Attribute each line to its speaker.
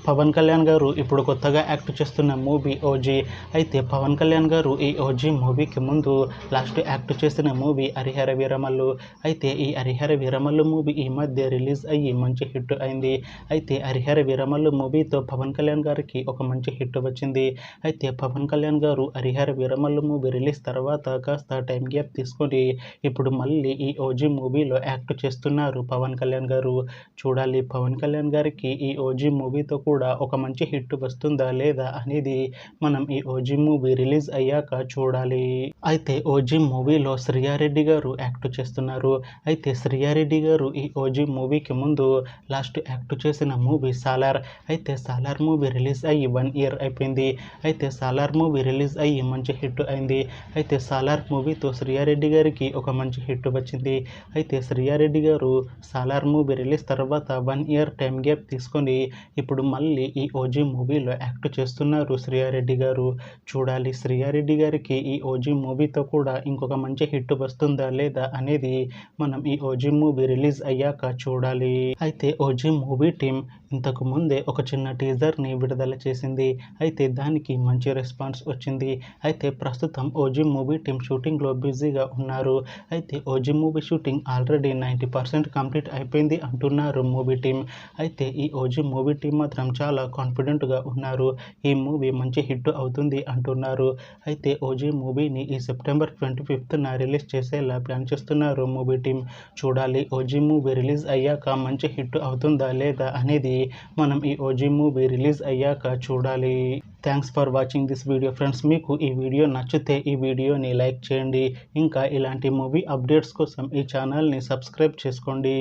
Speaker 1: పవన్ కళ్యాణ్ గారు ఇప్పుడు కొత్తగా యాక్ట్ చేస్తున్న మూవీ ఓజీ. అయితే పవన్ కళ్యాణ్ గారు ఈ ఓజీ మూవీకి ముందు లాస్ట్ యాక్ట్ చేసిన మూవీ హరిహర వీరమల్లు. అయితే ఈ హరిహర వీరమల్లు మూవీ ఈ మధ్య రిలీజ్ అయ్యి మంచి హిట్ అయింది. అయితే హరిహర వీరమల్లు మూవీతో పవన్ కళ్యాణ్ గారికి ఒక మంచి హిట్ వచ్చింది. అయితే పవన్ కళ్యాణ్ గారు హరిహర వీరమల్లు మూవీ రిలీజ్ తర్వాత కాస్త టైం గ్యాప్ తీసుకొని ఇప్పుడు మళ్ళీ ఈ ఓజీ మూవీలో యాక్ట్ చేస్తున్నారు పవన్ కళ్యాణ్ గారు. చూడాలి పవన్ కళ్యాణ్ గారికి ఈ ఓజీ మూవీతో కూడా ఒక మంచి హిట్ వస్తుందా లేదా అనేది మనం ఈ ఓజీ మూవీ రిలీజ్ అయ్యాక చూడాలి. అయితే ఓజీ మూవీలో శ్రీయారెడ్డి గారు యాక్ట్ చేస్తున్నారు. అయితే శ్రీయారెడ్డి గారు ఈ ఓజీ మూవీకి ముందు లాస్ట్ యాక్ట్ చేసిన మూవీ సాలార్. అయితే సాలార్ మూవీ రిలీజ్ అయ్యి 1 ఇయర్ అయిపోయింది. అయితే సాలార్ మూవీ రిలీజ్ అయ్యి మంచి హిట్ అయింది. అయితే సాలార్ మూవీతో శ్రీయారెడ్డి గారికి ఒక మంచి హిట్ వచ్చింది. అయితే శ్రీయారెడ్డి గారు సాలార్ మూవీ రిలీజ్ తర్వాత 1 ఇయర్ టైం గ్యాప్ తీసుకొని ఇప్పుడు మళ్ళీ ఈ ఓజీ మూవీలో యాక్ట్ చేస్తున్నారు శ్రీయారెడ్డి గారు. చూడాలి శ్రీయారెడ్డి గారికి ఈ ఓజీ మూవీతో కూడా ఇంకొక మంచి హిట్ వస్తుందా లేదా అనేది మనం ఈ ఓజీ మూవీ రిలీజ్ అయ్యాక చూడాలి. అయితే ఓజీ మూవీ టీం ఇంతకు ముందే ఒక చిన్న టీజర్ని విడుదల చేసింది. అయితే దానికి మంచి రెస్పాన్స్ వచ్చింది. అయితే ప్రస్తుతం ఓజీ మూవీ టీం షూటింగ్లో బిజీగా ఉన్నారు. అయితే OG movie shooting already 90% complete అయిపోయింది అంటున్నారు మూవీ టీం. అయితే ఈ ఓజీ మూవీ టీం మాత్రం చాలా కాన్ఫిడెంట్గా ఉన్నారు. ఈ మూవీ మంచి హిట్ అవుతుంది అంటున్నారు. అయితే ఓజీ మూవీని ఈ సెప్టెంబర్ 25న రిలీజ్ చేసేలా ప్లాన్ చేస్తున్నారు మూవీ టీం. చూడాలి ఓజీ మూవీ రిలీజ్ అయ్యాక మంచి హిట్ అవుతుందా లేదా అనేది మనం ఈ ఓజీ మూవీ రిలీజ్ అయ్యాక చూడాలి. Thanks for watching this video friends. మీకు ఈ వీడియో నచ్చితే ఈ వీడియోని లైక్ చేయండి. ఇంకా ఇలాంటి మూవీ అప్డేట్స్ కోసం ఈ ఛానల్ని సబ్స్క్రైబ్ చేసుకోండి.